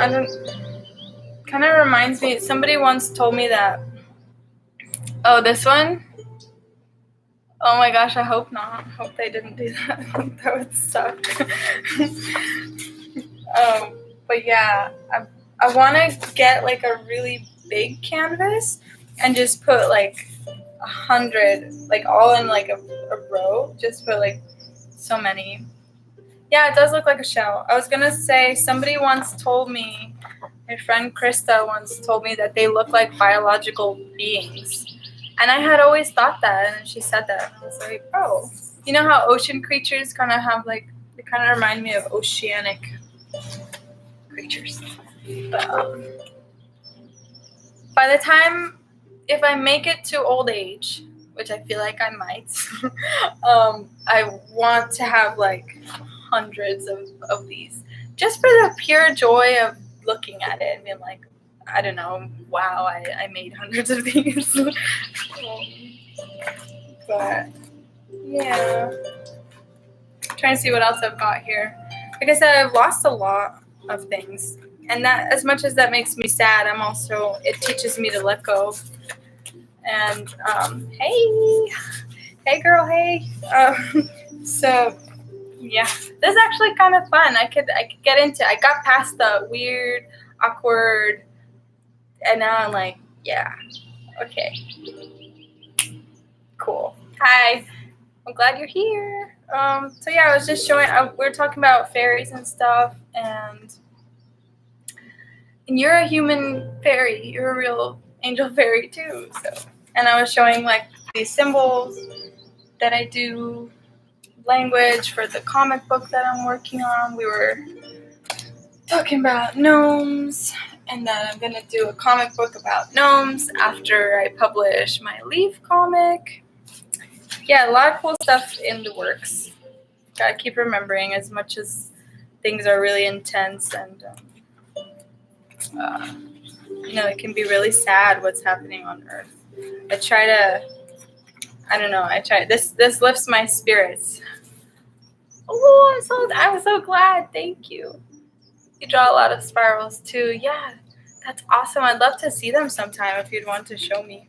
kind of reminds me, somebody once told me that, oh, this one? Oh my gosh, I hope not. I hope they didn't do that. That would suck. But yeah, I want to get like a really big canvas and just put like 100, like all in like a row. Just put like so many. Yeah, it does look like a shell. I was gonna say, somebody once told me, my friend Krista once told me that they look like biological beings. And I had always thought that, and she said that, and I was like, oh, You know how ocean creatures kind of have like, they kind of remind me of oceanic creatures. But, by the time, if I make it to old age, which I feel like I might, I want to have like hundreds of these, just for the pure joy of looking at it and being like, I don't know, wow, I made hundreds of these. But yeah, trying to see what else I've got here. Like I said, I've lost a lot of things, and that, as much as that makes me sad, I'm also, it teaches me to let go. And hey girl, hey. So yeah, this is actually kind of fun. I could get into. I got past the weird, awkward, and now I'm like, yeah, okay, cool. Hi, I'm glad you're here. So yeah, I was just showing. We were talking about fairies and stuff, and you're a human fairy. You're a real angel fairy too. So, and I was showing like these symbols that I do, language for the comic book that I'm working on. We were talking about gnomes, and then I'm gonna do a comic book about gnomes after I publish my Leaf comic. Yeah, a lot of cool stuff in the works. Gotta keep remembering, as much as things are really intense, and it can be really sad what's happening on Earth. I try. This lifts my spirits. Oh, I'm so glad. Thank you. You draw a lot of spirals too. Yeah, that's awesome. I'd love to see them sometime if you'd want to show me.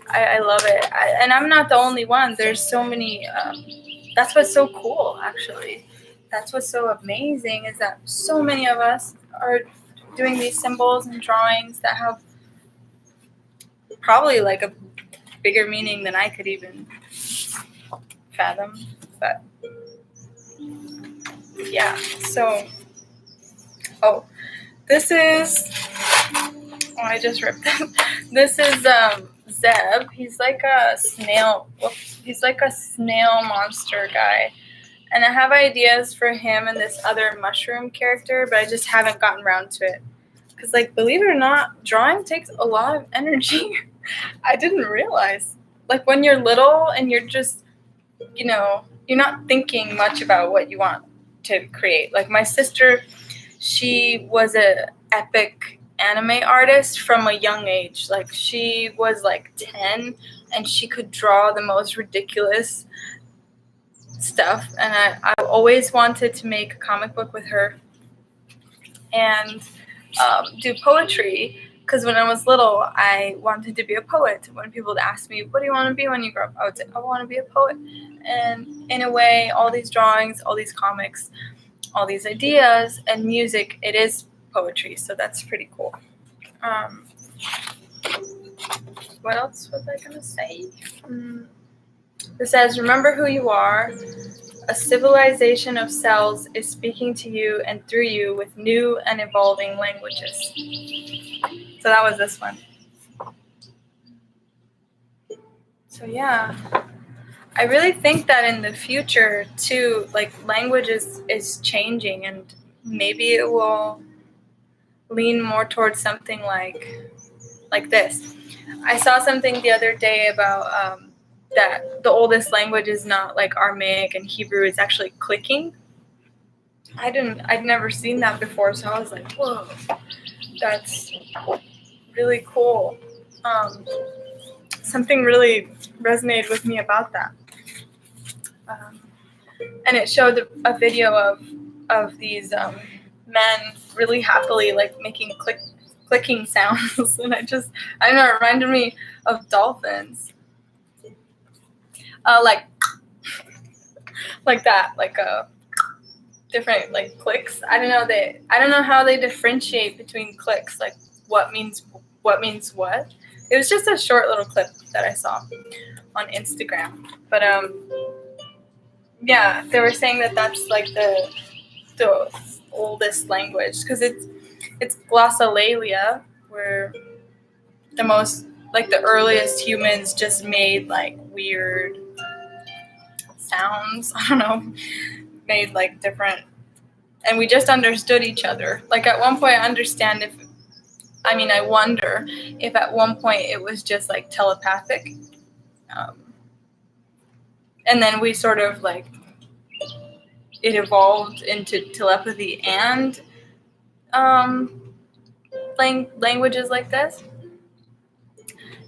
I love it. And I'm not the only one. There's so many. That's what's so cool, actually. That's what's so amazing, is that so many of us are doing these symbols and drawings that have probably like a bigger meaning than I could even fathom. But yeah, so, this is, I just ripped them. This is Zeb. He's like a snail. He's like a snail monster guy. And I have ideas for him and this other mushroom character, but I just haven't gotten around to it. Because, like, believe it or not, drawing takes a lot of energy. I didn't realize. Like, when you're little and you're just, you're not thinking much about what you want to create. Like, my sister, she was a epic anime artist from a young age. Like, she was like 10 and she could draw the most ridiculous stuff, and I always wanted to make a comic book with her and do poetry, because when I was little I wanted to be a poet. When people would ask me, what do you want to be when you grow up, I would say, I want to be a poet. And in a way, all these drawings, all these comics, all these ideas, and music, it is poetry, so that's pretty cool. What else was I gonna say? It says, remember who you are. A civilization of cells is speaking to you and through you with new and evolving languages. So that was this one. So yeah, I really think that in the future too, like, language is changing, and maybe it will lean more towards something like this. I saw something the other day about that the oldest language is not like Aramaic and Hebrew, it's actually clicking. I'd never seen that before, so I was like, whoa, that's really cool. Something really resonated with me about that. And it showed a video of these men really happily, like, making clicking sounds, and I don't know, it reminded me of dolphins. Like that, like different like clicks. I don't know how they differentiate between clicks, like what means what. It was just a short little clip that I saw on Instagram. But yeah, they were saying that that's like the oldest language, because it's glossolalia, where the earliest humans just made like weird sounds. I don't know, made like different, and we just understood each other. Like at one point, I wonder if at one point it was just like telepathic, and then we sort of like it evolved into telepathy and languages like this.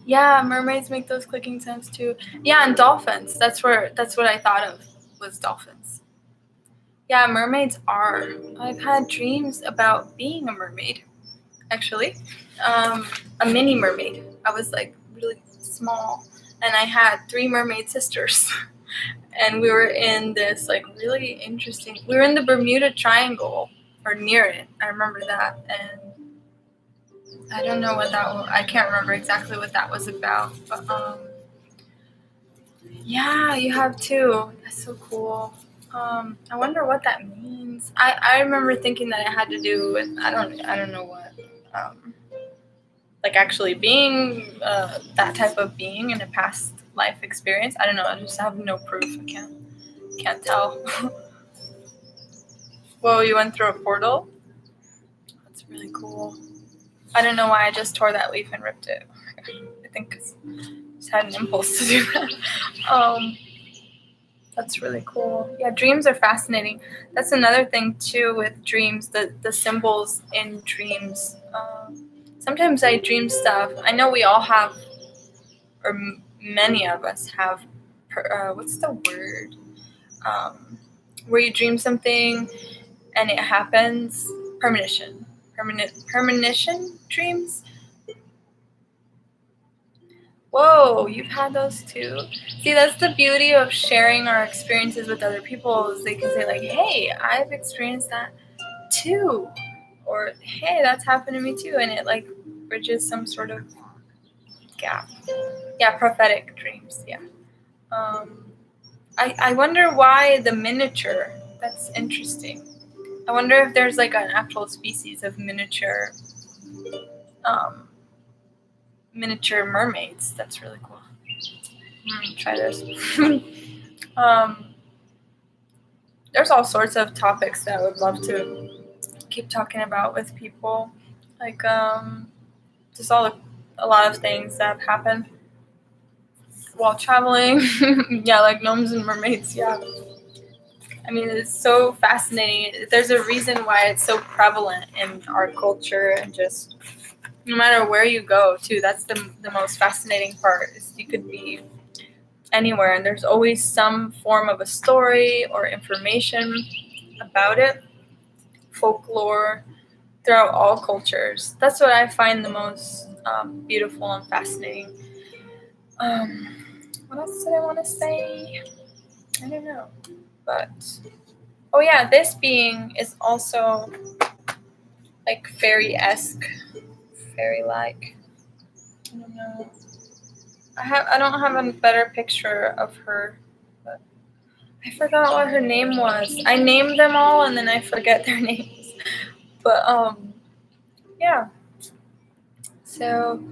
Yeah, mermaids make those clicking sounds too. Yeah, and dolphins. That's what I thought of was dolphins. Yeah, mermaids are. I've had dreams about being a mermaid, actually. A mini mermaid. I was like really small, and I had 3 mermaid sisters. And we were in this like really interesting. We were in the Bermuda Triangle or near it. I remember that, and I don't know what that was. I can't remember exactly what that was about. But yeah, you have too. That's so cool. I wonder what that means. I remember thinking that it had to do with I don't know what. Like actually being that type of being in a past life experience. I don't know. I just have no proof. I can't tell. Whoa, you went through a portal? That's really cool. I don't know why I just tore that leaf and ripped it. I think I just had an impulse to do that. That's really cool. Yeah, dreams are fascinating. That's another thing too with dreams. The symbols in dreams. Sometimes I dream stuff. I know we all have, or many of us have. What's the word? Where you dream something and it happens. Premonition. Premonition dreams. Whoa, you've had those too. See, that's the beauty of sharing our experiences with other people is they can say like, hey, I've experienced that too. Or, hey, that's happened to me too. And it like bridges some sort of gap. Yeah, prophetic dreams, yeah. I wonder why the miniature. That's interesting. I wonder if there's like an actual species of miniature mermaids. That's really cool. Try this. There's all sorts of topics that I would love to keep talking about with people, like just a lot of things that have happened while traveling. Yeah, like gnomes and mermaids. Yeah, I mean it's so fascinating. There's a reason why it's so prevalent in our culture, and just no matter where you go, too. That's the most fascinating part. Is you could be anywhere, and there's always some form of a story or information about it, folklore throughout all cultures. That's what I find the most beautiful and fascinating. What else did I want to say? I don't know, but oh yeah, this being is also like fairy-esque, fairy-like. I don't know. I don't have a better picture of her, but I forgot what her name was. I named them all and then I forget their names. But yeah. So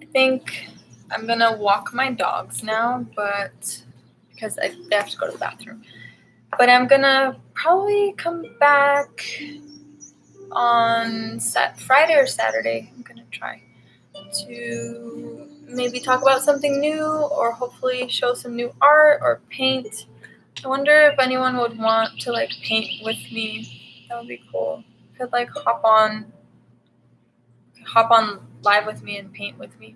I think I'm gonna walk my dogs now, but because they have to go to the bathroom. But I'm gonna probably come back on Friday or Saturday. I'm gonna try to maybe talk about something new, or hopefully show some new art or paint. I wonder if anyone would want to like paint with me. That would be cool. Could like hop on live with me and paint with me.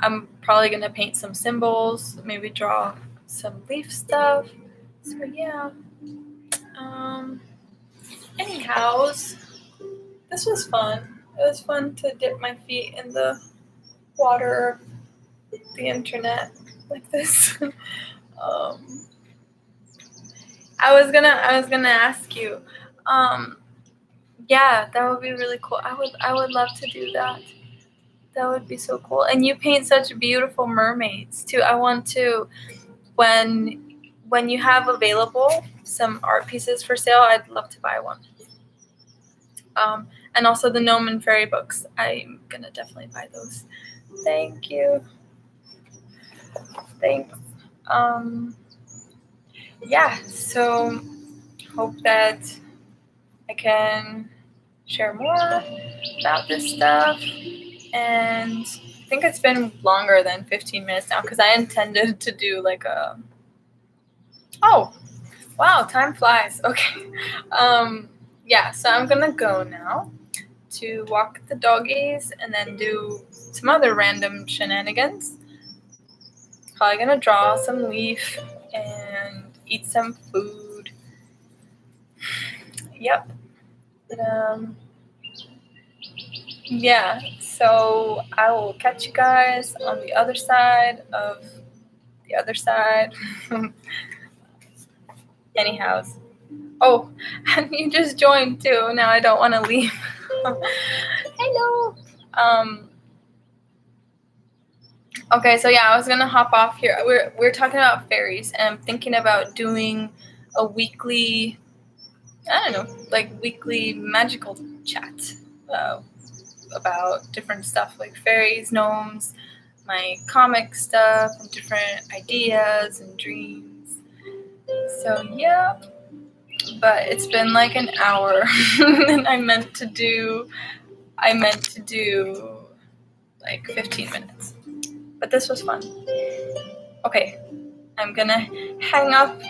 I'm probably gonna paint some symbols, maybe draw some leaf stuff. So yeah. Anyhows, this was fun. It was fun to dip my feet in the water of the internet like this. I was gonna ask you. Yeah, that would be really cool. I would love to do that. That would be so cool. And you paint such beautiful mermaids too. I want to when you have available some art pieces for sale, I'd love to buy one. And also the gnome and fairy books. I'm gonna definitely buy those. Thank you. Thanks. Yeah, so hope that I can share more about this stuff. And I think it's been longer than 15 minutes now because I intended to do like a. Oh, wow, time flies. Okay. Yeah, so I'm gonna go now to walk the doggies and then do some other random shenanigans. Probably gonna draw some leaf and eat some food. Yep. Yeah, so I will catch you guys on the other side of the other side. Anyhows. Oh, and you just joined too. Now I don't want to leave. Hello. Okay, so yeah, I was gonna hop off here. We're talking about fairies, and I'm thinking about doing a weekly, I don't know, like weekly magical chat about different stuff like fairies, gnomes, my comic stuff, and different ideas and dreams. So yeah, but it's been like an hour, and I meant to do like 15 minutes. But this was fun. Okay, I'm gonna hang up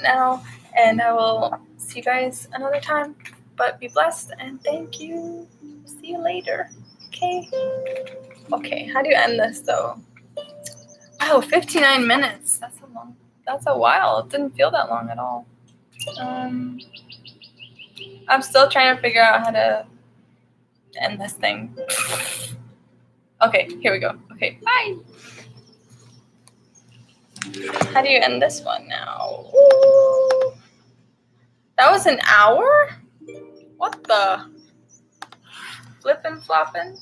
now, and I will see you guys another time. But be blessed, and thank you. See you later. Okay. Okay, how do you end this though? Oh, 59 minutes. That's a while. It didn't feel that long at all. I'm still trying to figure out how to end this thing. Okay, here we go. Okay, bye. How do you end this one now? Ooh. That was an hour? What the? Flippin' floppin'?